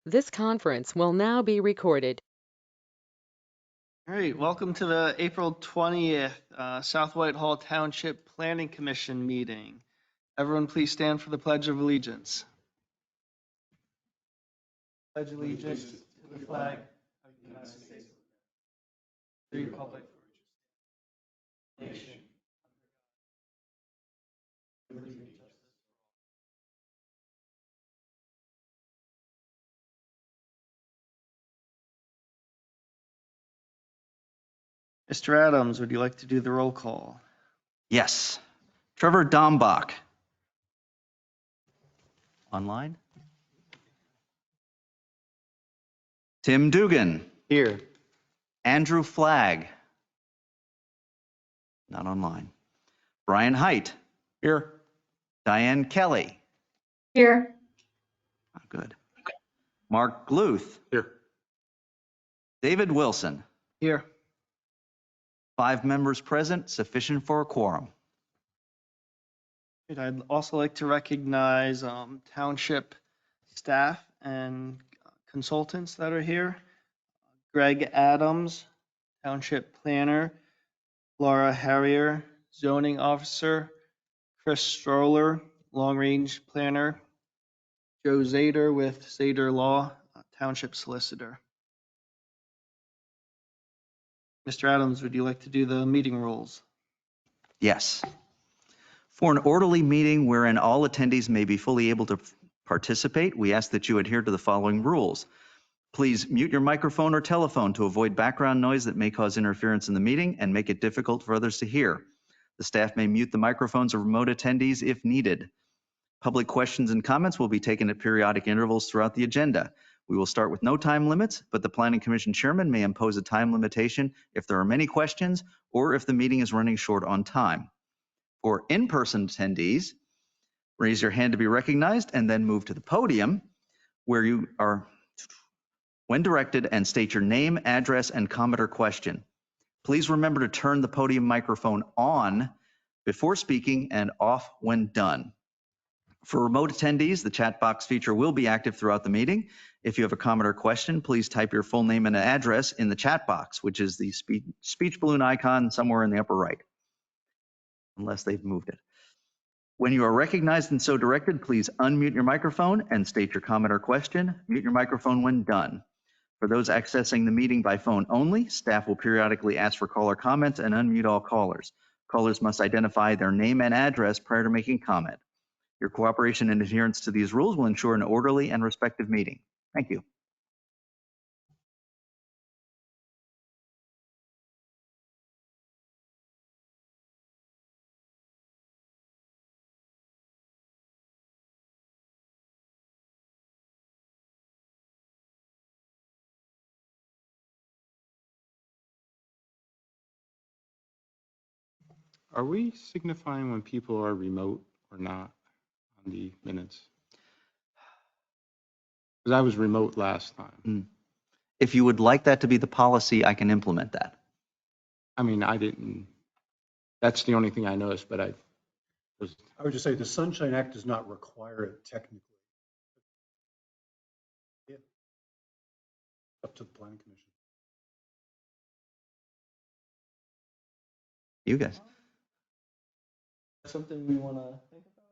This conference will now be recorded. All right, welcome to the April 20th South Whitehall Township Planning Commission meeting. Everyone please stand for the Pledge of Allegiance. Pledge allegiance to the flag of the United States, the Republic, nation, liberty and justice. Mr. Adams, would you like to do the roll call? Yes. Trevor Dombach. Online. Tim Dugan. Here. Andrew Flagg. Not online. Brian Height. Here. Diane Kelly. Here. Oh, good. Mark Gluth. Here. David Wilson. Here. 5 members present, sufficient for a quorum. I'd also like to recognize township staff and consultants that are here. Greg Adams, township planner, Laura Harrier, zoning officer, Chris Stroller, long range planner, Joe Zader with Zader Law, township solicitor. Mr. Adams, would you like to do the meeting rules? Yes. For an orderly meeting wherein all attendees may be fully able to participate, we ask that you adhere to the following rules. Please mute your microphone or telephone to avoid background noise that may cause interference in the meeting and make it difficult for others to hear. The staff may mute the microphones of remote attendees if needed. Public questions and comments will be taken at periodic intervals throughout the agenda. We will start with no time limits, but the Planning Commission Chairman may impose a time limitation if there are many questions or if the meeting is running short on time. For in-person attendees, raise your hand to be recognized and then move to the podium where you are when directed and state your name, address, and comment or question. Please remember to turn the podium microphone on before speaking and off when done. For remote attendees, the chat box feature will be active throughout the meeting. If you have a comment or question, please type your full name and address in the chat box, which is the speech balloon icon somewhere in the upper right, unless they've moved it. When you are recognized and so directed, please unmute your microphone and state your comment or question. Mute your microphone when done. For those accessing the meeting by phone only, staff will periodically ask for caller comments and unmute all callers. Callers must identify their name and address prior to making comment. Your cooperation and adherence to these rules will ensure an orderly and respectful meeting. Thank you. Are we signifying when people are remote or not on the minutes? Because I was remote last time. If you would like that to be the policy, I can implement that. I mean, I didn't, that's the only thing I noticed, but I would just say the Sunshine Act does not require it technically. Yeah. Up to the Planning Commission. You guys. Something we want to think about?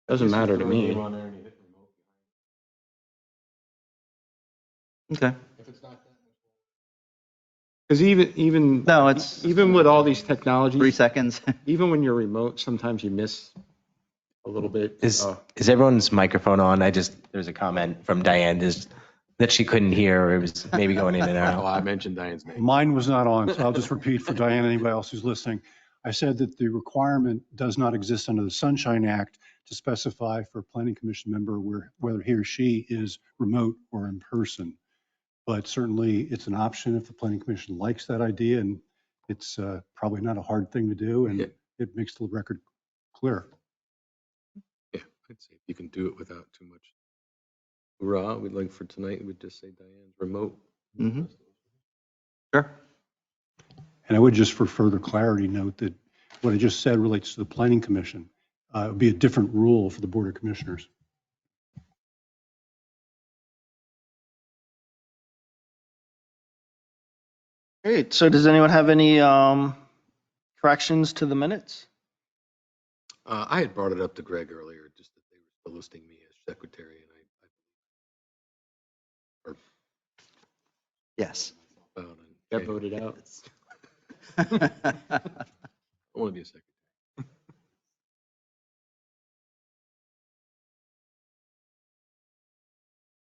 doesn't matter to me. Okay. Because even No, it's even with all these technologies, 3 seconds. even when you're remote, sometimes you miss a little bit. Is everyone's microphone on? There's a comment from Diane that she couldn't hear, or it was maybe going in and out. Oh, I mentioned Diane's name. Mine was not on, so I'll just repeat for Diane and anybody else who's listening. I said that the requirement does not exist under the Sunshine Act to specify for a Planning Commission member whether he or she is remote or in person. But certainly it's an option if the Planning Commission likes that idea, and it's probably not a hard thing to do, and it makes the record clear. Yeah, I'd say you can do it without too much. Raw, we'd like for tonight, we'd just say Diane's remote. Mm-hmm. Sure. And I would just for further clarity note that what I just said relates to the Planning Commission. It would be a different rule for the Board of Commissioners. Great. So does anyone have any corrections to the minutes? I had brought it up to Greg earlier, just that they were still listing me as secretary, and Yes. I found Got voted out. I want to be a secretary.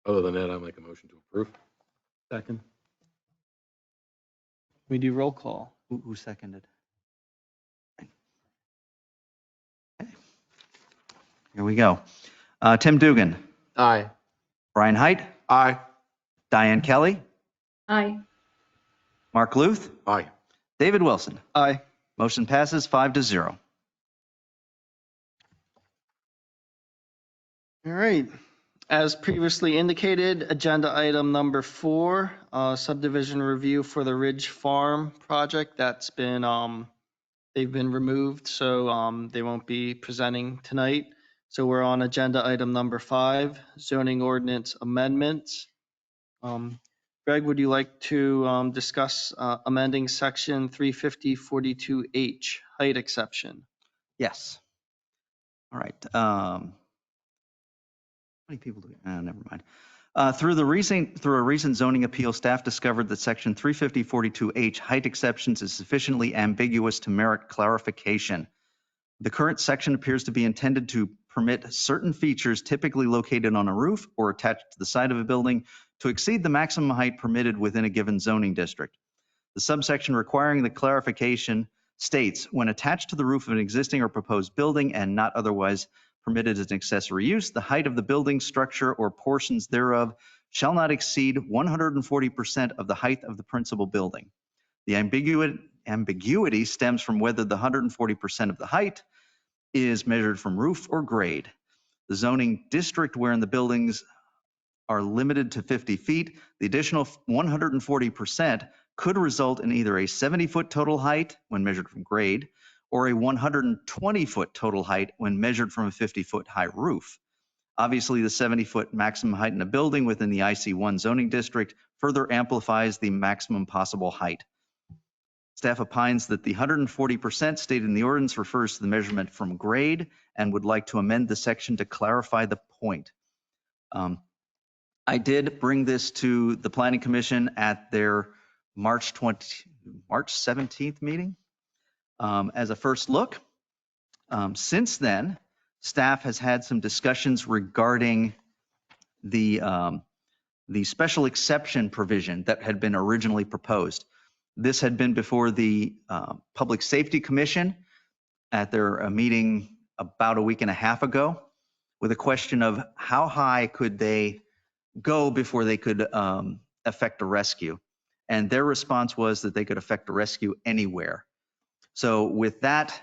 Other than that, I make a motion to approve. Second. We do roll call. Who seconded? Okay. Here we go. Tim Dugan, Aye. Brian Height, Aye. Diane Kelly, Aye. Mark Luth, Aye. David Wilson. Aye. Motion passes 5-0. All right. As previously indicated, agenda item number 4, subdivision review for the Ridge Farm project. That's been, they've been removed, so they won't be presenting tonight. So we're on agenda item number 5, zoning ordinance amendments. Greg, would you like to discuss amending section 350-42H, height exception? Yes. All right. How many people do we? Never mind. Through a recent zoning appeal, staff discovered that section 350-42H, height exceptions, is sufficiently ambiguous to merit clarification. The current section appears to be intended to permit certain features typically located on a roof or attached to the side of a building to exceed the maximum height permitted within a given zoning district. The subsection requiring the clarification states, when attached to the roof of an existing or proposed building and not otherwise permitted as an accessory use, the height of the building, structure, or portions thereof shall not exceed 140% of the height of the principal building. The ambiguity stems from whether the 140% of the height is measured from roof or grade. The zoning district wherein the buildings are limited to 50 feet, the additional 140% could result in either a 70-foot total height when measured from grade, or a 120-foot total height when measured from a 50-foot high roof. Obviously, the 70-foot maximum height in a building within the IC1 zoning district further amplifies the maximum possible height. Staff opines that the 140% stated in the ordinance refers to the measurement from grade and would like to amend the section to clarify the point. I did bring this to the Planning Commission at their March 17th meeting as a first look. Since then, staff has had some discussions regarding the special exception provision that had been originally proposed. This had been before the Public Safety Commission at their meeting about a week and a half ago with a question of how high could they go before they could effect a rescue. And their response was that they could effect a rescue anywhere. So with that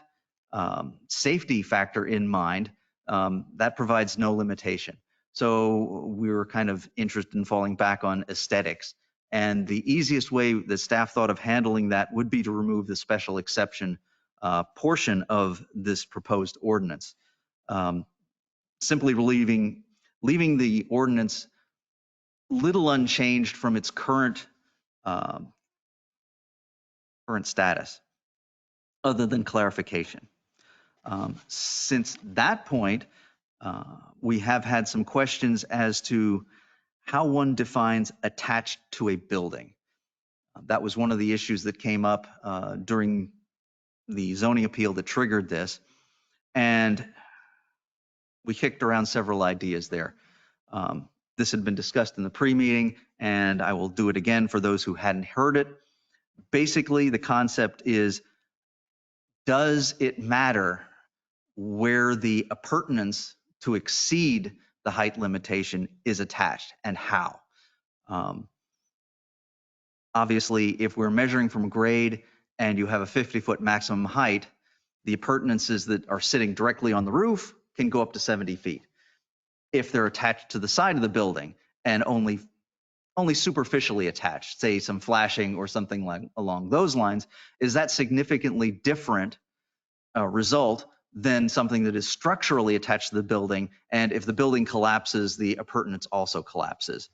safety factor in mind, that provides no limitation. So we were kind of interested in falling back on aesthetics. And the easiest way the staff thought of handling that would be to remove the special exception portion of this proposed ordinance. Simply leaving the ordinance little unchanged from its current status, other than clarification. Since that point, we have had some questions as to how one defines attached to a building. That was one of the issues that came up during the zoning appeal that triggered this. And we kicked around several ideas there. This had been discussed in the pre-meeting, and I will do it again for those who hadn't heard it. Basically, the concept is, does it matter where the appurtenance to exceed the height limitation is attached and how? Obviously, if we're measuring from grade and you have a 50-foot maximum height, the appurtenances that are sitting directly on the roof can go up to 70 feet. If they're attached to the side of the building and only superficially attached, say some flashing or something like along those lines, is that significantly different result than something that is structurally attached to the building? And if the building collapses, the appurtenance also collapses.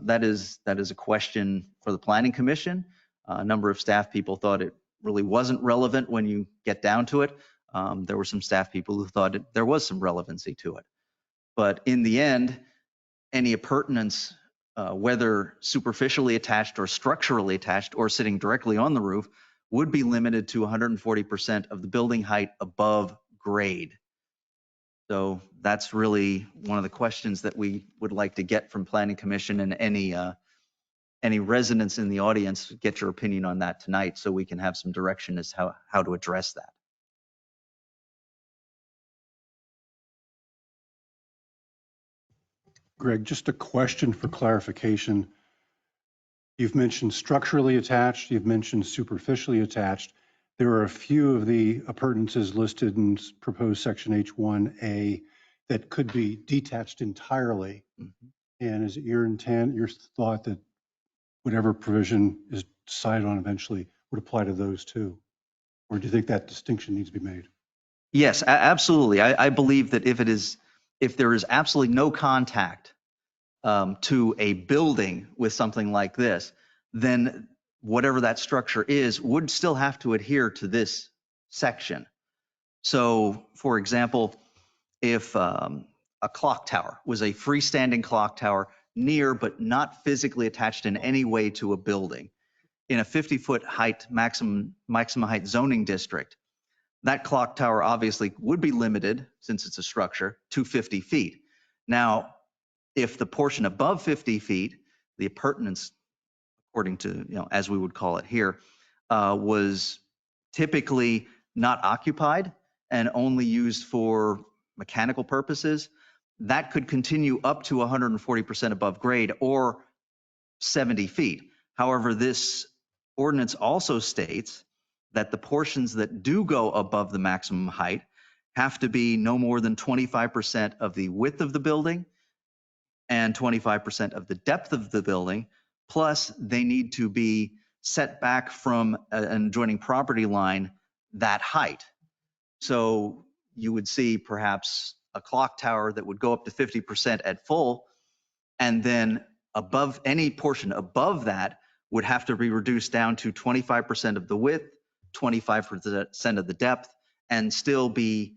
That is a question for the Planning Commission. A number of staff people thought it really wasn't relevant when you get down to it. There were some staff people who thought there was some relevancy to it. But in the end, any appurtenance, whether superficially attached or structurally attached or sitting directly on the roof, would be limited to 140% of the building height above grade. So that's really one of the questions that we would like to get from Planning Commission, and any residents in the audience, get your opinion on that tonight so we can have some direction as how to address that. Greg, just a question for clarification. You've mentioned structurally attached, you've mentioned superficially attached. There are a few of the appurtenances listed in proposed section H1A that could be detached entirely. And is it your intent, your thought that whatever provision is decided on eventually would apply to those too? Or do you think that distinction needs to be made? Yes, absolutely. I believe that if there is absolutely no contact to a building with something like this, then whatever that structure is would still have to adhere to this section. So, for example, if a clock tower was a freestanding clock tower near but not physically attached in any way to a building in a 50-foot height maximum height zoning district, that clock tower obviously would be limited, since it's a structure, to 50 feet. Now, if the portion above 50 feet, the appurtenance, according to, as we would call it here, was typically not occupied and only used for mechanical purposes, that could continue up to 140% above grade or 70 feet. However, this ordinance also states that the portions that do go above the maximum height have to be no more than 25% of the width of the building and 25% of the depth of the building, plus they need to be set back from an adjoining property line that height. So you would see perhaps a clock tower that would go up to 50% at full, and then above any portion above that would have to be reduced down to 25% of the width, 25% of the depth, and still be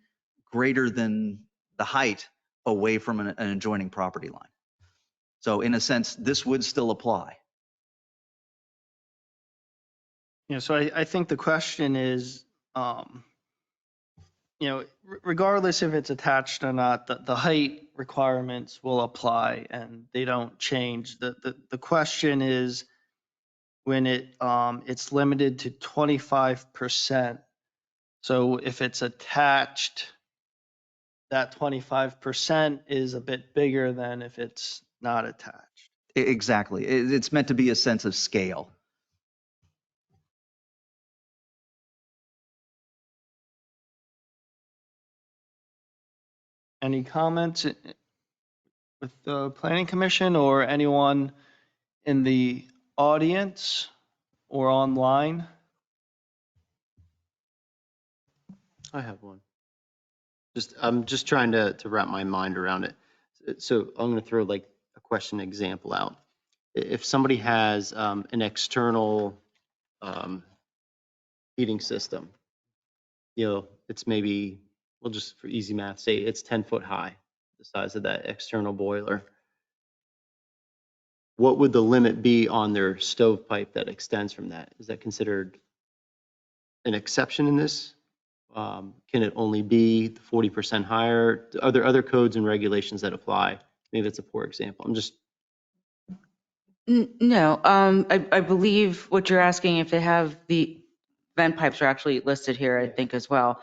greater than the height away from an adjoining property line. So in a sense, this would still apply. Yeah, so I think the question is, regardless if it's attached or not, the height requirements will apply and they don't change. The question is when it's limited to 25%. So if it's attached, that 25% is a bit bigger than if it's not attached. Exactly. It's meant to be a sense of scale. Any comments with the Planning Commission or anyone in the audience or online? I have one. I'm just trying to wrap my mind around it. So I'm going to throw like a question example out. If somebody has an external heating system, it's maybe, we'll just for easy math say it's 10 foot high, the size of that external boiler. What would the limit be on their stovepipe that extends from that? Is that considered an exception in this? Can it only be 40% higher? Are there other codes and regulations that apply? Maybe that's a poor example. I'm just. No, I believe what you're asking, if they have the vent pipes are actually listed here, I think as well.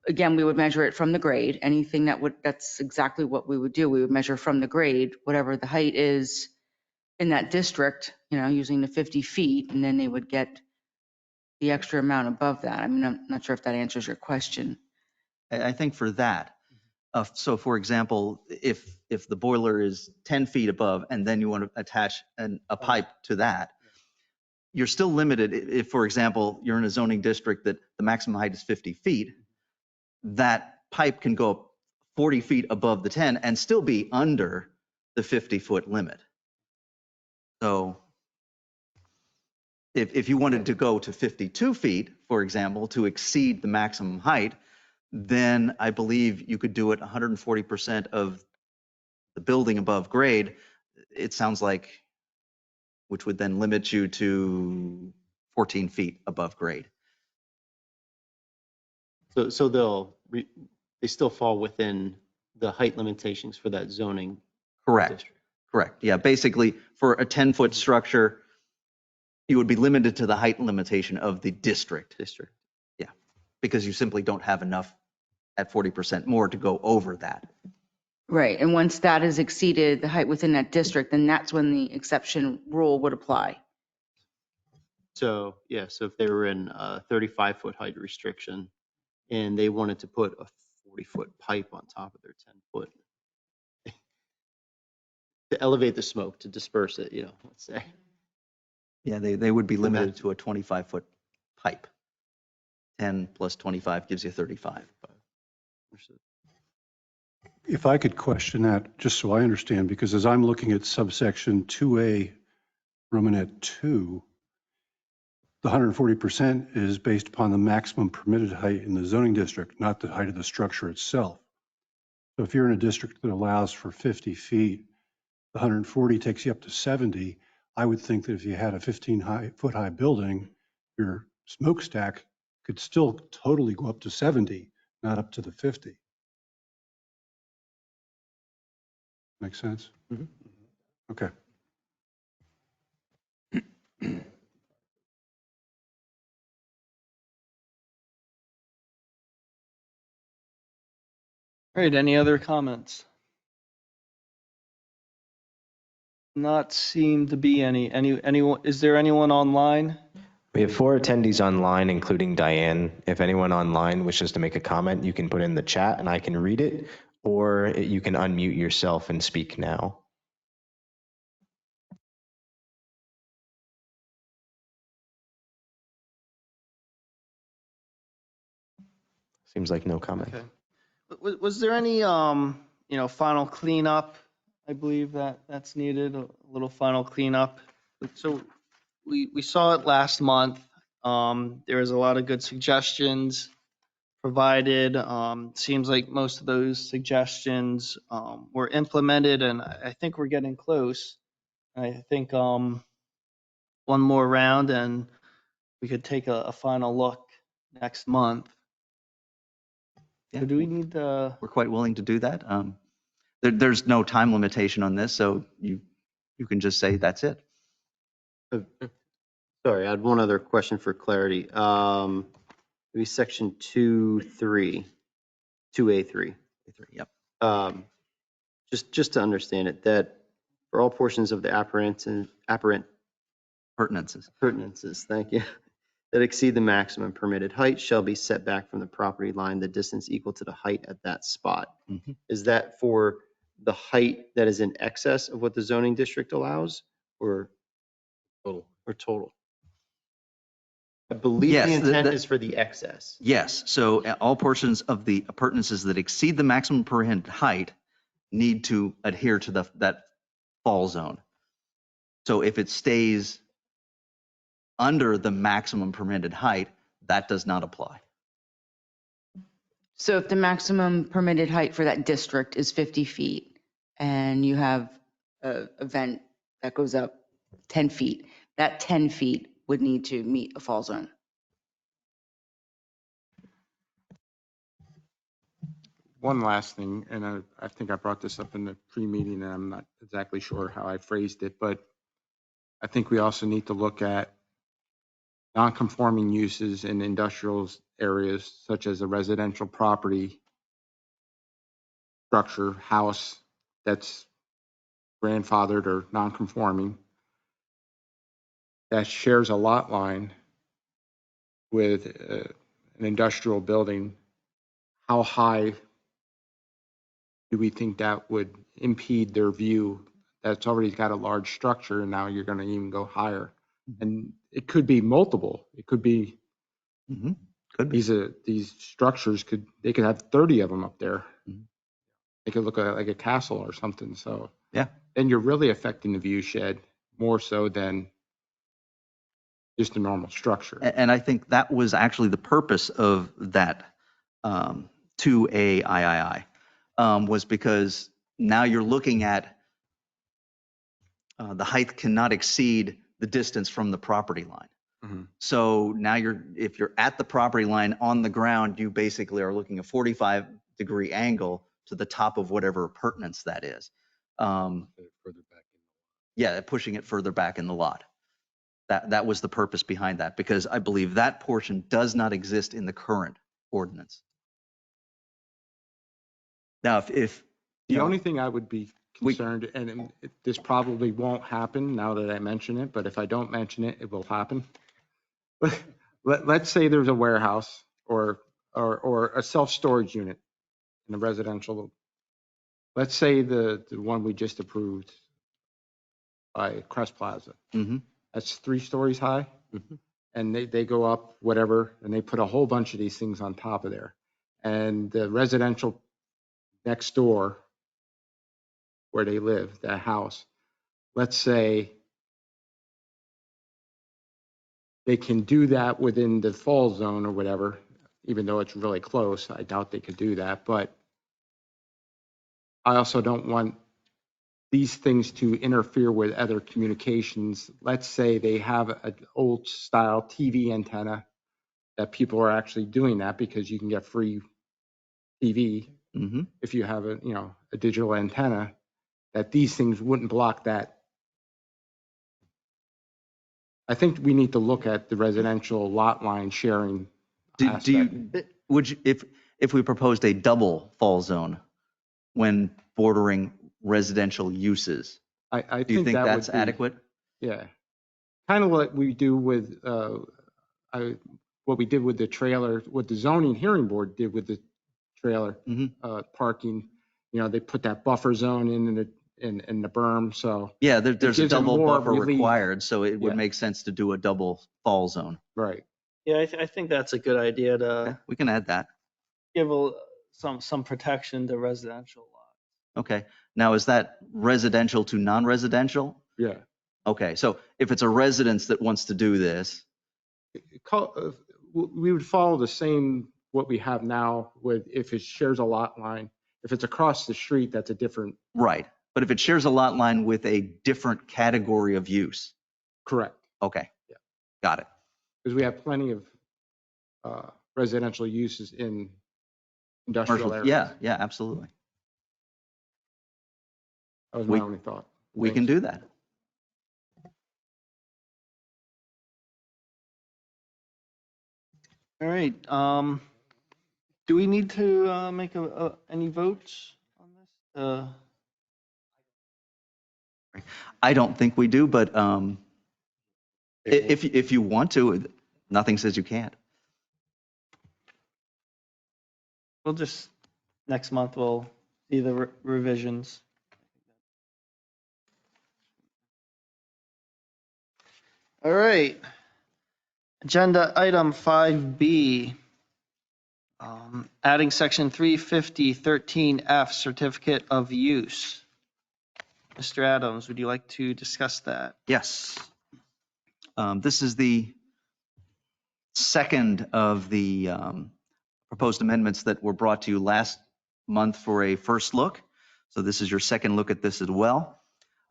Again, we would measure it from the grade. Anything that's exactly what we would do. We would measure from the grade, whatever the height is in that district, using the 50 feet, and then they would get the extra amount above that. I mean, I'm not sure if that answers your question. I think for that, so for example, if the boiler is 10 feet above and then you want to attach a pipe to that, you're still limited. If, for example, you're in a zoning district that the maximum height is 50 feet, that pipe can go up 40 feet above the 10 and still be under the 50-foot limit. So If you wanted to go to 52 feet, for example, to exceed the maximum height, then I believe you could do it 140% of the building above grade. It sounds like, which would then limit you to 14 feet above grade. So they still fall within the height limitations for that zoning Correct. district. Correct. Yeah, basically for a 10-foot structure, you would be limited to the height limitation of the district. Yeah, because you simply don't have enough at 40% more to go over that. Right, and once that is exceeded, the height within that district, then that's when the exception rule would apply. So, yeah, so if they were in a 35-foot height restriction and they wanted to put a 40-foot pipe on top of their 10-foot to elevate the smoke, to disperse it, let's say. Yeah, they would be limited to a 25-foot pipe. 10 plus 25 gives you 35. If I could question that, just so I understand, because as I'm looking at subsection 2A, Romanet 2, the 140% is based upon the maximum permitted height in the zoning district, not the height of the structure itself. So if you're in a district that allows for 50 feet, the 140 takes you up to 70. I would think that if you had a 15-foot high building, your smokestack could still totally go up to 70, not up to the 50. Make sense? Mhm. Okay. All right, any other comments? Not seem to be anyone, is there anyone online? We have 4 attendees online, including Diane. If anyone online wishes to make a comment, you can put in the chat and I can read it, or you can unmute yourself and speak now. Seems like no comment. Okay. Was there any, final cleanup? I believe that's needed, a little final cleanup. So we saw it last month. There was a lot of good suggestions provided. Seems like most of those suggestions were implemented, and I think we're getting close. I think one more round, and we could take a final look next month. Yeah, So do we need to? we're quite willing to do that. There's no time limitation on this, so you can just say that's it. Sorry, I had one other question for clarity. Maybe section 2A3. Yep. Just to understand it, that for all portions of the appurtenances, thank you, that exceed the maximum permitted height shall be set back from the property line the distance equal to the height at that spot. Mhm. Is that for the height that is in excess of what the zoning district allows, or total? I believe Yes, the intent is for the excess. Yes, so all portions of the appurtenances that exceed the maximum permitted height need to adhere to that fall zone. So if it stays under the maximum permitted height, that does not apply. So if the maximum permitted height for that district is 50 feet and you have an event that goes up 10 feet, that 10 feet would need to meet a fall zone. One last thing, and I think I brought this up in the pre-meeting, and I'm not exactly sure how I phrased it, but I think we also need to look at non-conforming uses in industrial areas, such as a residential property, structure, house that's grandfathered or non-conforming, that shares a lot line with an industrial building. How high do we think that would impede their view? That's already got a large structure, and now you're going to even go higher. And it could be multiple. It could be Could be. these structures could have 30 of them up there. Mhm. They could look like a castle or something. So Yeah. then you're really affecting the view shed more so than just a normal structure. And I think that was actually the purpose of that 2A III, was because now you're looking at the height cannot exceed the distance from the property line. Mhm. So now if you're at the property line on the ground, you basically are looking a 45-degree angle to the top of whatever appurtenance that is. Further back. Yeah, pushing it further back in the lot. That was the purpose behind that, because I believe that portion does not exist in the current ordinance. Now, if you The know, only thing I would be concerned, and this probably won't happen now that I mention it, but if I don't mention it, it will happen. Let's say there's a warehouse or a self-storage unit in a residential. Let's say the one we just approved by Crest Plaza. mhm. That's 3 stories high. Mhm. And they go up whatever, and they put a whole bunch of these things on top of there. And the residential next door where they live, that house, let's say they can do that within the fall zone or whatever, even though it's really close. I doubt they could do that, but I also don't want these things to interfere with other communications. Let's say they have an old style TV antenna that people are actually doing that because you can get free TV Mhm. if you have a digital antenna, that these things wouldn't block that. I think we need to look at the residential lot line sharing Do aspect. would you, if we proposed a double fall zone when bordering residential uses, I do you think that that's would be, adequate? yeah, kind of what we do with what we did with the trailer, what the zoning hearing board did with the trailer Mhm. parking. They put that buffer zone in the berm, so Yeah, there's a gives them double more buffer relief. required, so it would Yeah. make sense to do a double fall zone. right. Yeah, I think that's a good idea Okay, to we can add that. give some protection to residential lots. Okay. Now, is that residential to non-residential? Yeah. Okay, so if it's a residence that wants to do this, We would follow the same what we have now with if it shares a lot line. If it's across the street, that's a different. right. But if it shares a lot line with a different category of use, Correct. okay. Yeah. Got it. Because we have plenty of residential uses in industrial Commercial, areas. yeah, absolutely. That was We- my only thought. We can Thanks. do that. All right. Do we need to make any votes on this? I don't think we do, but if you want to, nothing says you can't. We'll just, next month, we'll see the revisions. All right. Agenda item 5B. Adding section 350.13F, certificate of use. Mr. Adams, would you like to discuss that? Yes. This is the second of the proposed amendments that were brought to you last month for a first look. So this is your second look at this as well.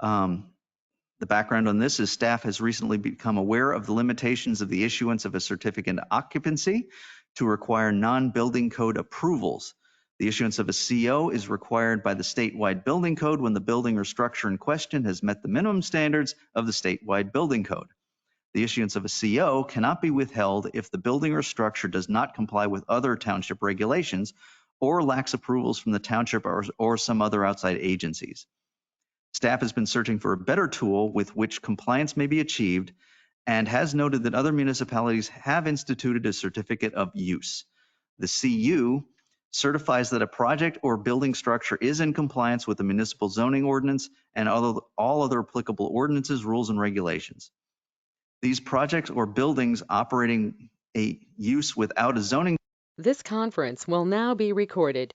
The background on this is staff has recently become aware of the limitations of the issuance of a certificate of occupancy to require non-building code approvals. The issuance of a CO is required by the statewide building code when the building or structure in question has met the minimum standards of the statewide building code. The issuance of a CO cannot be withheld if the building or structure does not comply with other township regulations or lacks approvals from the township or some other outside agencies. Staff has been searching for a better tool with which compliance may be achieved and has noted that other municipalities have instituted a certificate of use. The CU certifies that a project or building structure is in compliance with the municipal zoning ordinance and all other applicable ordinances, rules, and regulations. These projects or buildings operating a use without a zoning This conference will now be recorded.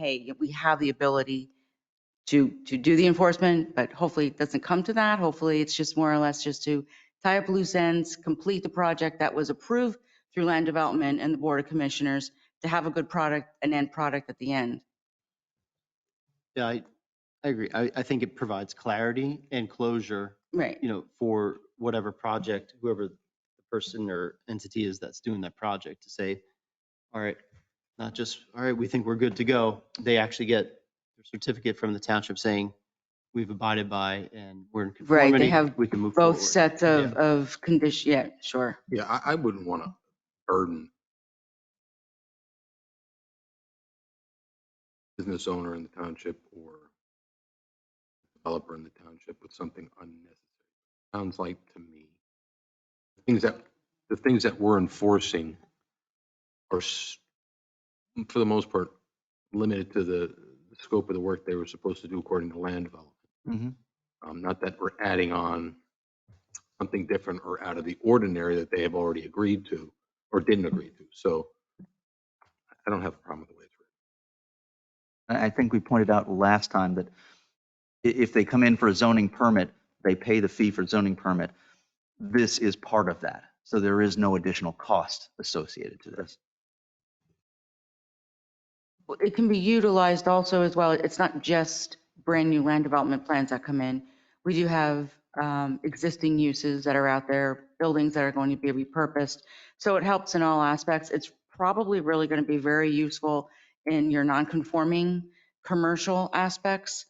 hey, we have the ability to do the enforcement, but hopefully it doesn't come to that. Hopefully it's just more or less just to tie up loose ends, complete the project that was approved through land development and the Board of Commissioners to have a good product, an end product at the end. Yeah, I agree. I think it provides clarity and closure, Right. for whatever project, whoever the person or entity is that's doing that project, to say, all right, not just, all right, we think we're good to go. They actually get their certificate from the township saying, we've abided by and we're in Right. conformity. They have we can move forward. both sets of conditions. Yeah, sure. Yeah, I wouldn't want to burden business owner in the township or developer in the township with something unnecessary. Sounds like to me, the things that we're enforcing are, for the most part, limited to the scope of the work they were supposed to do according to land development. Not that we're adding on something different or out of the ordinary that they have already agreed to or didn't agree to. So I don't have a problem with the way it's written. I think we pointed out last time that if they come in for a zoning permit, they pay the fee for zoning permit. This is part of that. So there is no additional cost associated to this. It can be utilized also as well. It's not just brand new land development plans that come in. We do have existing uses that are out there, buildings that are going to be repurposed. So it helps in all aspects. It's probably really going to be very useful in your non-conforming commercial aspects,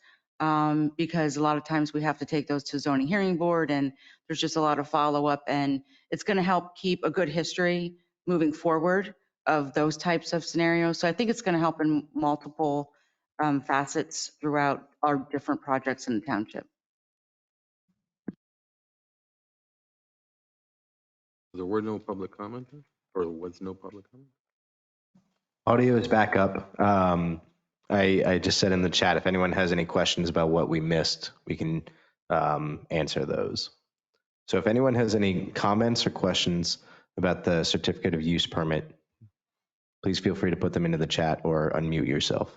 because a lot of times we have to take those to zoning hearing board and there's just a lot of follow-up, and it's going to help keep a good history moving forward of those types of scenarios. So I think it's going to help in multiple facets throughout our different projects in the township. There were no public comment or was no public comment? Audio is back up. I just said in the chat, if anyone has any questions about what we missed, we can answer those. So if anyone has any comments or questions about the certificate of use permit, please feel free to put them into the chat or unmute yourself.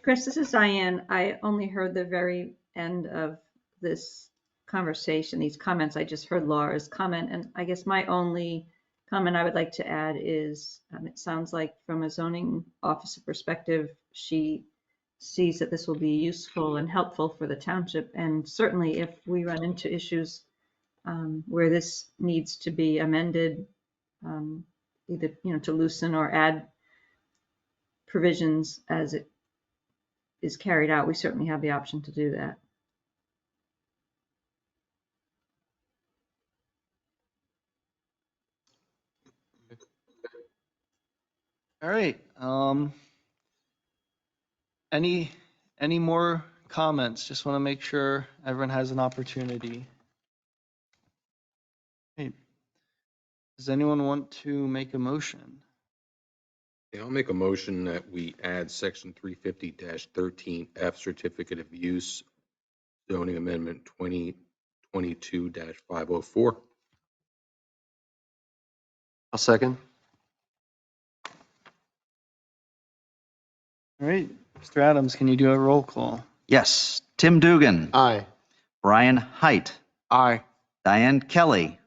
Chris, this is Diane. I only heard the very end of this conversation, these comments. I just heard Laura's comment. And I guess my only comment I would like to add is it sounds like from a zoning officer perspective, she sees that this will be useful and helpful for the township. And certainly if we run into issues where this needs to be amended, either to loosen or add provisions as it is carried out, we certainly have the option to do that. All right. Any more comments? Just want to make sure everyone has an opportunity. Hey, does anyone want to make a motion? Yeah, I'll make a motion that we add section 350-13F certificate of use zoning amendment 2022-504. I'll second. All right, Mr. Adams, can you do a roll call? Yes. Tim Dugan. Aye. Brian Height. Aye. Diane Kelly.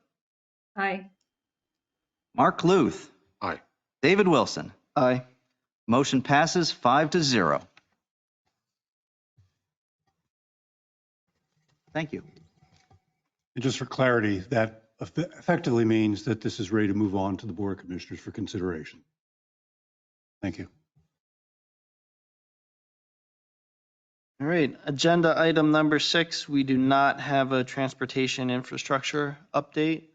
Aye. Mark Luth. Aye. David Wilson. Aye. Motion passes 5-0. Thank you. And just for clarity, that effectively means that this is ready to move on to the Board of Commissioners for consideration. Thank you. All right, agenda item number 6, we do not have a transportation infrastructure update,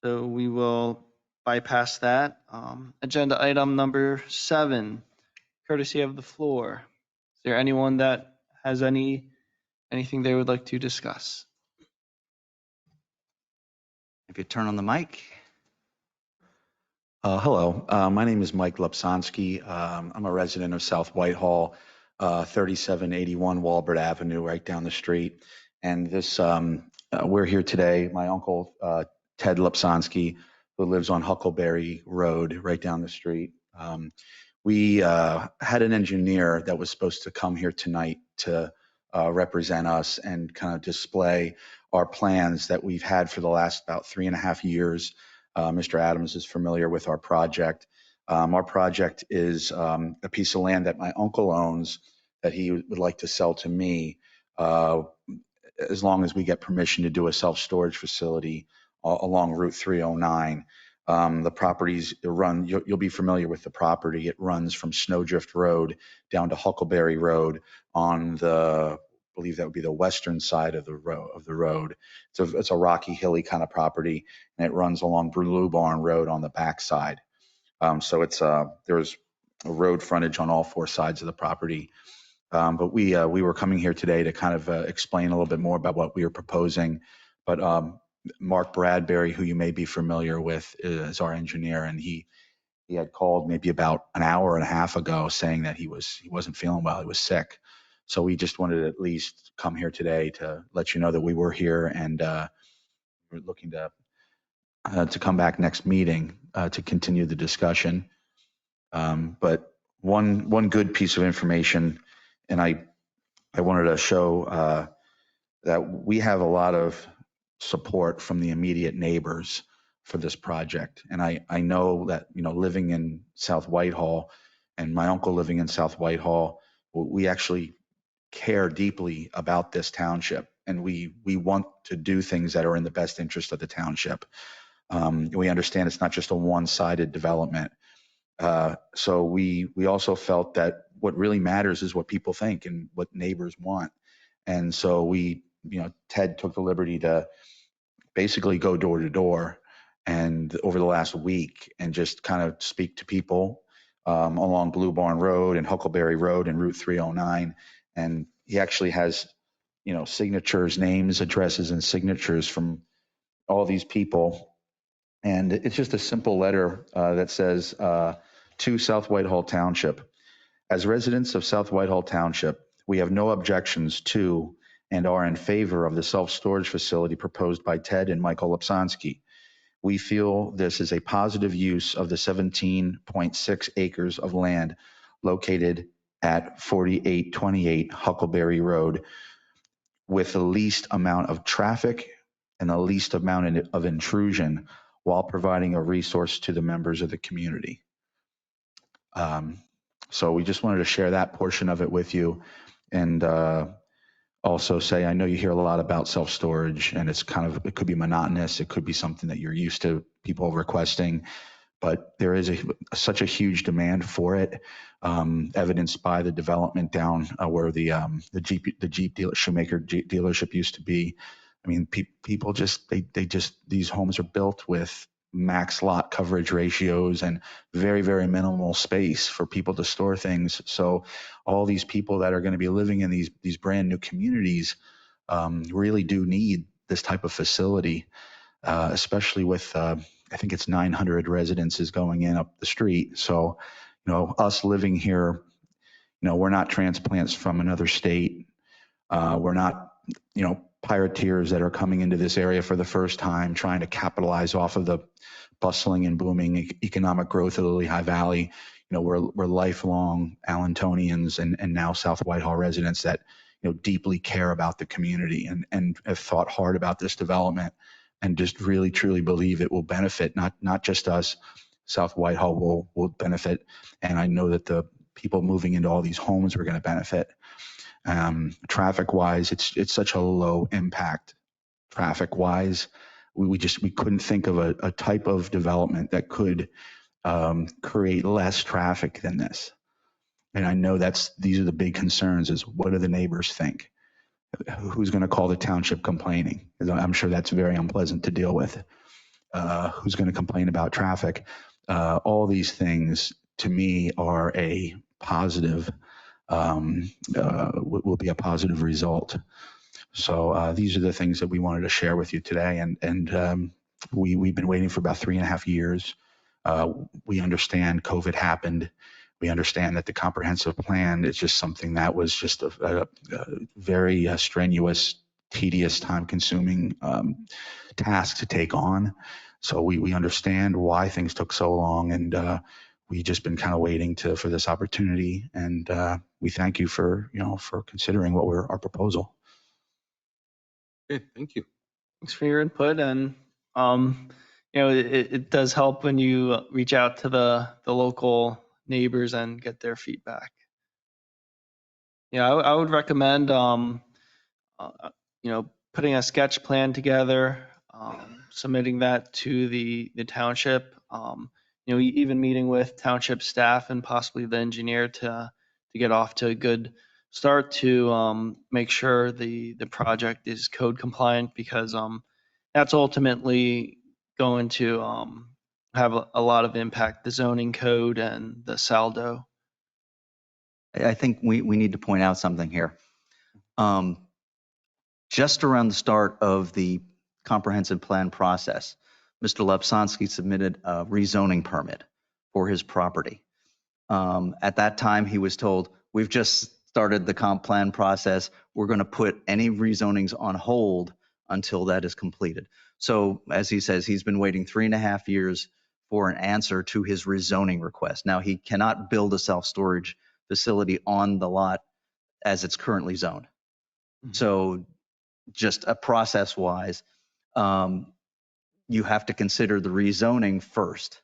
so we will bypass that. Agenda item number 7, courtesy of the floor. Is there anyone that has anything they would like to discuss? If you turn on the mic. Hello, my name is Mike Lepsonsky. I'm a resident of South Whitehall, 3781 Walbert Avenue, right down the street. And this, we're here today. My uncle, Ted Lepsonsky, who lives on Huckleberry Road, right down the street. we had an engineer that was supposed to come here tonight to represent us and kind of display our plans that we've had for the last about 3.5 years. Mr. Adams is familiar with our project. Our project is a piece of land that my uncle owns that he would like to sell to me, as long as we get permission to do a self-storage facility along Route 309. The properties run, you'll be familiar with the property. It runs from Snowdrift Road down to Huckleberry Road on the, I believe that would be the western side of the road. It's a rocky, hilly kind of property, and it runs along Blue Barn Road on the backside. So there's a road frontage on all 4 sides of the property. But we were coming here today to kind of explain a little bit more about what we are proposing. But Mark Bradbury, who you may be familiar with, is our engineer, and he had called maybe about an hour and a half ago saying that he wasn't feeling well, he was sick. So we just wanted to at least come here today to let you know that we were here, and we're looking to come back next meeting to continue the discussion. But one good piece of information, and I wanted to show that we have a lot of support from the immediate neighbors for this project. And I know that, living in South Whitehall and my uncle living in South Whitehall, we actually care deeply about this township, and we want to do things that are in the best interest of the township. We understand it's not just a one-sided development. So we also felt that what really matters is what people think and what neighbors want. And so Ted took the liberty to basically go door to door and over the last week and just kind of speak to people along Blue Barn Road and Huckleberry Road and Route 309. And he actually has, signatures, names, addresses, and signatures from all these people. And it's just a simple letter that says, to South Whitehall Township. As residents of South Whitehall Township, we have no objections to and are in favor of the self-storage facility proposed by Ted and Michael Lipsonsky. We feel this is a positive use of the 17.6 acres of land located at 4828 Huckleberry Road with the least amount of traffic and the least amount of intrusion while providing a resource to the members of the community. So we just wanted to share that portion of it with you, and also say, I know you hear a lot about self-storage, and it could be monotonous. It could be something that you're used to people requesting, but there is such a huge demand for it, evidenced by the development down where the Shoemaker Jeep dealership used to be. I mean, people these homes are built with max lot coverage ratios and very, very minimal space for people to store things. So all these people that are going to be living in these brand new communities really do need this type of facility, especially with, I think it's 900 residences going in up the street. So, us living here, we're not transplants from another state. We're not, pirateers that are coming into this area for the first time, trying to capitalize off of the bustling and booming economic growth of the Lehigh Valley. We're lifelong Allentonians and now South Whitehall residents that, deeply care about the community and have thought hard about this development and just really, truly believe it will benefit, not just us. South Whitehall will benefit. And I know that the people moving into all these homes are going to benefit. Traffic wise, it's such a low impact traffic wise. We couldn't think of a type of development that could create less traffic than this. And I know these are the big concerns, is what do the neighbors think? Who's going to call the township complaining? I'm sure that's very unpleasant to deal with. Who's going to complain about traffic? All these things to me are a positive, will be a positive result. So these are the things that we wanted to share with you today. And we've been waiting for about 3.5 years. We understand COVID happened. We understand that the comprehensive plan is just something that was just a very strenuous, tedious, time-consuming task to take on. So we understand why things took so long, and we just been kind of waiting for this opportunity, and we thank you for considering our proposal. Okay, thank you. Thanks for your input, and it does help when you reach out to the local neighbors and get their feedback. Yeah, I would recommend putting a sketch plan together, submitting that to the township. Even meeting with township staff and possibly the engineer to get off to a good start to make sure the project is code compliant, because that's ultimately going to have a lot of impact, the zoning code and the saldo. I think we need to point out something here. Just around the start of the comprehensive plan process, Mr. Lepsonsky submitted a rezoning permit for his property. At that time, he was told, we've just started the comp plan process. We're going to put any rezonings on hold until that is completed. So as he says, he's been waiting 3.5 years for an answer to his rezoning request. Now, he cannot build a self-storage facility on the lot as it's currently zoned. Mhm. So just a process-wise, you have to consider the rezoning first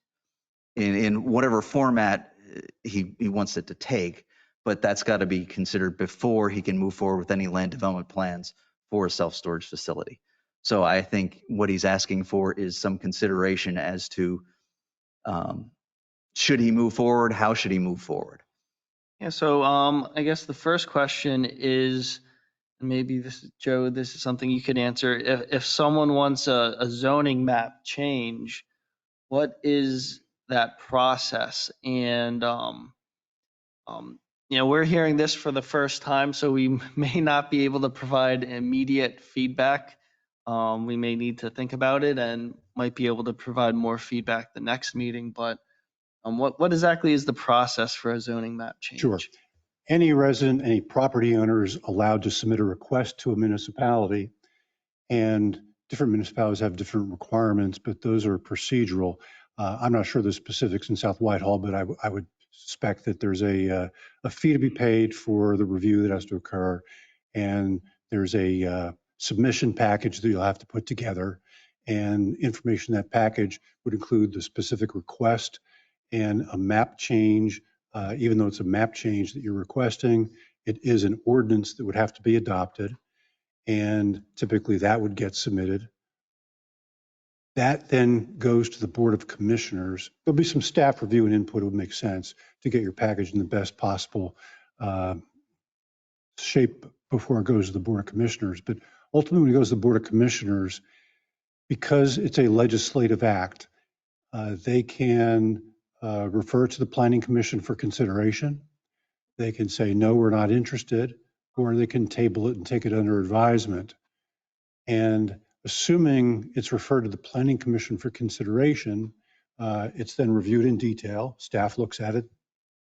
in whatever format he wants it to take, but that's got to be considered before he can move forward with any land development plans for a self-storage facility. So I think what he's asking for is some consideration as to should he move forward, how should he move forward? Yeah, so I guess the first question is, maybe Joe, this is something you could answer. If someone wants a zoning map change, what is that process? And we're hearing this for the first time, so we may not be able to provide immediate feedback. We may need to think about it and might be able to provide more feedback the next meeting. But what exactly is the process for a zoning map change? Sure. Any resident, any property owner is allowed to submit a request to a municipality, and different municipalities have different requirements, but those are procedural. I'm not sure the specifics in South Whitehall, but I would suspect that there's a fee to be paid for the review that has to occur, and there's a submission package that you'll have to put together, and information in that package would include the specific request and a map change. Even though it's a map change that you're requesting, it is an ordinance that would have to be adopted, and typically that would get submitted. That then goes to the Board of Commissioners. There'll be some staff review and input. It would make sense to get your package in the best possible shape before it goes to the Board of Commissioners. But ultimately, when it goes to the Board of Commissioners, because it's a legislative act, they can refer to the Planning Commission for consideration. They can say, no, we're not interested, or they can table it and take it under advisement. And assuming it's referred to the Planning Commission for consideration, it's then reviewed in detail. Staff looks at it,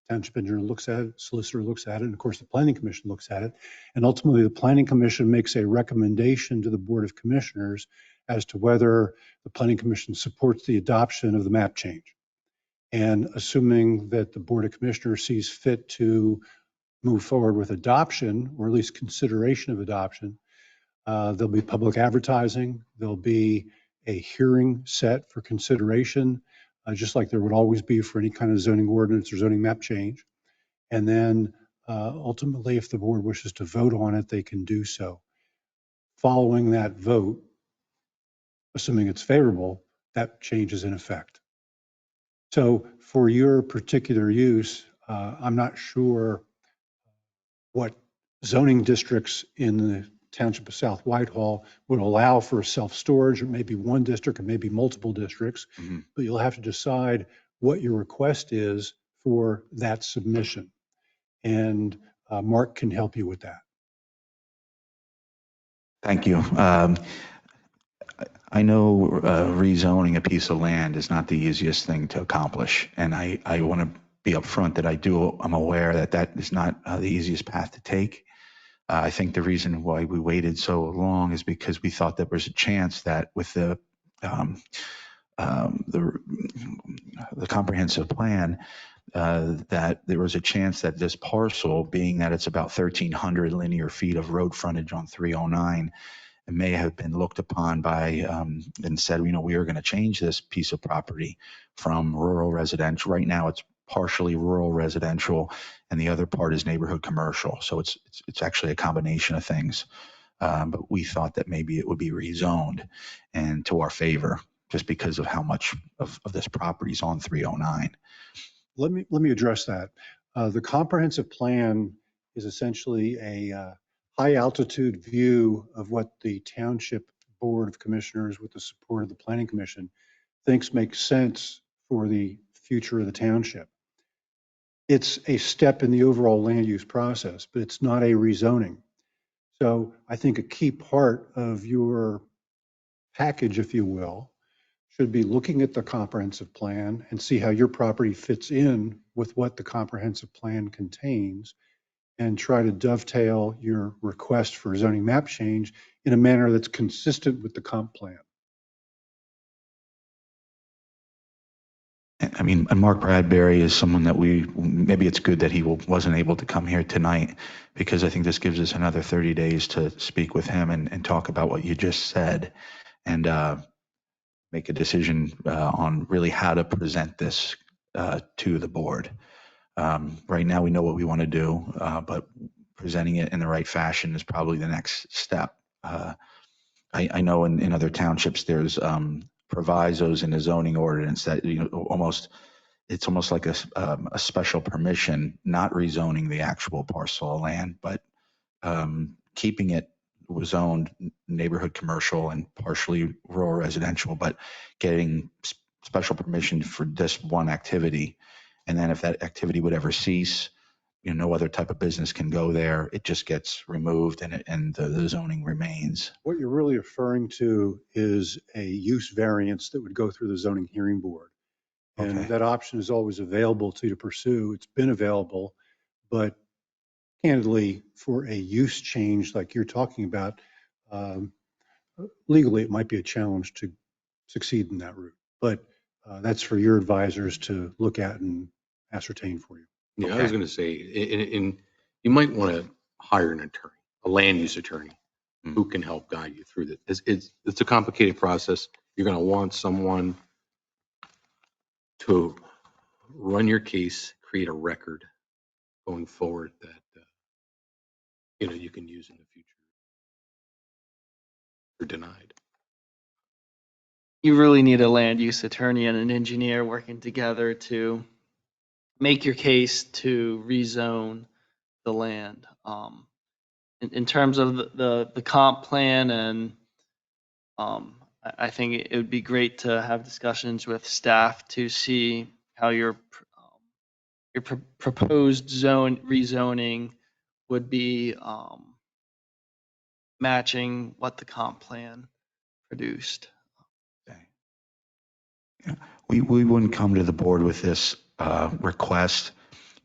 Township engineer looks at it, solicitor looks at it, and of course the Planning Commission looks at it. And ultimately the Planning Commission makes a recommendation to the Board of Commissioners as to whether the Planning Commission supports the adoption of the map change. And assuming that the Board of Commissioners sees fit to move forward with adoption, or at least consideration of adoption, there'll be public advertising. There'll be a hearing set for consideration, just like there would always be for any kind of zoning ordinance or zoning map change. And then ultimately, if the board wishes to vote on it, they can do so. Following that vote, assuming it's favorable, that change is in effect. So for your particular use, I'm not sure what zoning districts in the Township of South Whitehall would allow for self-storage, or maybe one district or maybe multiple districts, but you'll have to decide what your request is for that submission. And Mark can help you with that. Thank you. I know rezoning a piece of land is not the easiest thing to accomplish, and I want to be upfront that I'm aware that that is not the easiest path to take. I think the reason why we waited so long is because we thought there was a chance that with the the comprehensive plan, that there was a chance that this parcel, being that it's about 1,300 linear feet of road frontage on 309, it may have been looked upon by and said, we are going to change this piece of property from rural residential. Right now, it's partially rural residential, and the other part is neighborhood commercial. So it's actually a combination of things. But we thought that maybe it would be rezoned and to our favor, just because of how much of this property is on 309. Let me address that. The comprehensive plan is essentially a high altitude view of what the Township Board of Commissioners, with the support of the Planning Commission, thinks makes sense for the future of the township. It's a step in the overall land use process, but it's not a rezoning. So I think a key part of your package, if you will, should be looking at the comprehensive plan and see how your property fits in with what the comprehensive plan contains, and try to dovetail your request for zoning map change in a manner that's consistent with the comp plan. I mean, and Mark Bradbury is someone that maybe it's good that he wasn't able to come here tonight, because I think this gives us another 30 days to speak with him and talk about what you just said, and make a decision on really how to present this to the board. Right now, we know what we want to do, but presenting it in the right fashion is probably the next step. I know in other townships, there's provisos in the zoning ordinance that, it's almost like a special permission, not rezoning the actual parcel of land, but keeping it zoned neighborhood commercial and partially rural residential, but getting special permission for this one activity. And then if that activity would ever cease, no other type of business can go there. It just gets removed, and the zoning remains. What you're really referring to is a use variance that would go through the zoning hearing board. And Okay. that option is always available to you to pursue. It's been available, but candidly, for a use change like you're talking about, legally, it might be a challenge to succeed in that route. But that's for your advisors to look at and ascertain for you. Yeah, I Okay. was going to say, you might want to hire an attorney, a land use attorney, who can help guide you through this. It's a complicated process. You're going to want someone to run your case, create a record going forward that you can use in the future. Or denied. You really need a land use attorney and an engineer working together to make your case to rezone the land. In terms of the comp plan, and I think it would be great to have discussions with staff to see how your proposed rezoning would be matching what the comp plan produced. Okay. Yeah. We wouldn't come to the board with this request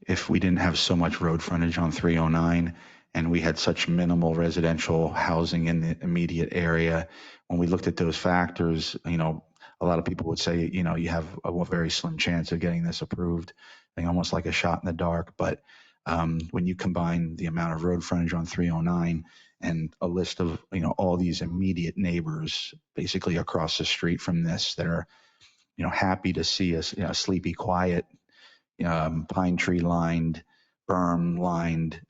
if we didn't have so much road frontage on 309 and we had such minimal residential housing in the immediate area. When we looked at those factors, a lot of people would say, you have a very slim chance of getting this approved, I think almost like a shot in the dark. But when you combine the amount of road frontage on 309 and a list of, all these immediate neighbors basically across the street from this that are, happy to see us, sleepy, quiet, pine tree lined, berm lined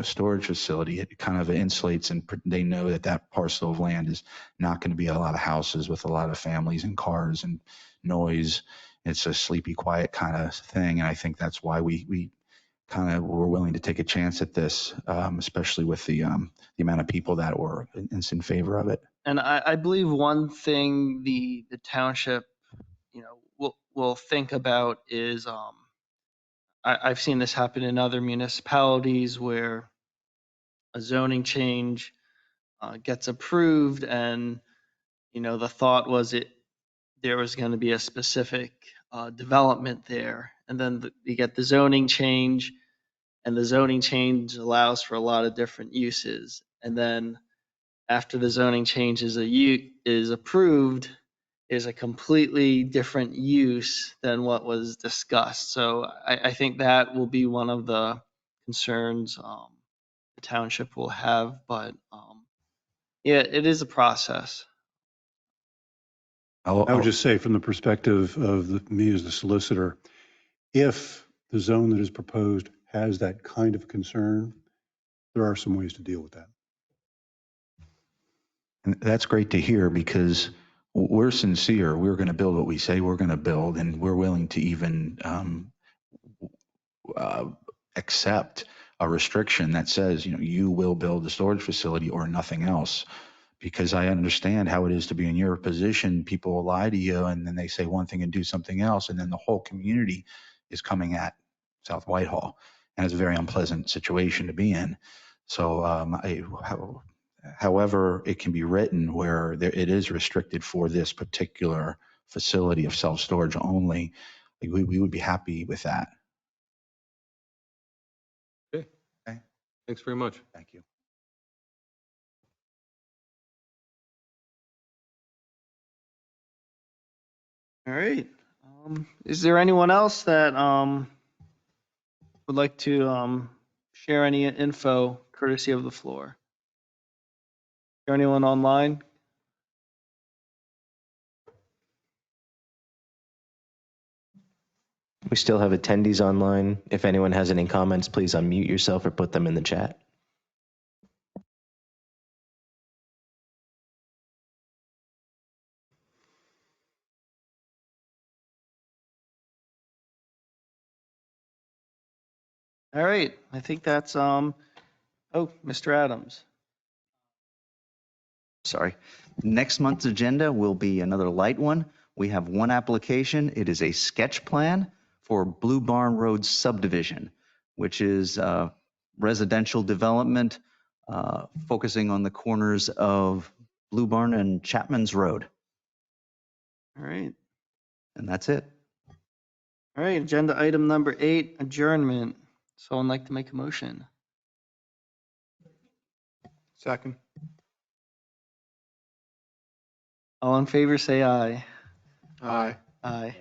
storage facility. It kind of insulates, and they know that parcel of land is not going to be a lot of houses with a lot of families and cars and noise. It's a sleepy, quiet kind of thing. And I think that's why we kind of were willing to take a chance at this, especially with the amount of people that were in favor of it. And I believe one thing the township, will think about is, I've seen this happen in other municipalities where a zoning change gets approved, and the thought was there was going to be a specific development there, and then you get the zoning change, and the zoning change allows for a lot of different uses, and then after the zoning change is approved, is a completely different use than what was discussed. So I think that will be one of the concerns the township will have, but yeah, it is a process. I would just say from the perspective of me as the solicitor, if the zone that is proposed has that kind of concern, there are some ways to deal with that. And that's great to hear because we're sincere. We're going to build what we say we're going to build, and we're willing to even uh, accept a restriction that says, you will build a storage facility or nothing else. Because I understand how it is to be in your position. People will lie to you and then they say one thing and do something else. And then the whole community is coming at South Whitehall. And it's a very unpleasant situation to be in. So, however, it can be written where it is restricted for this particular facility of self-storage only, we would be happy with that. Okay. Okay. Thanks very much. Thank you. All right. Is there anyone else that would like to share any info courtesy of the floor? Is there anyone online? We still have attendees online. If anyone has any comments, please unmute yourself or put them in the chat. All right. I think that's oh, Mr. Adams. Sorry. Next month's agenda will be another light one. We have one application. It is a sketch plan for Blue Barn Road subdivision, which is residential development focusing on the corners of Blue Barn and Chapman's Road. All right. And that's it. All right. Agenda item number 8, adjournment. Someone like to make a motion? Second. All in favor, say aye. Aye. Aye.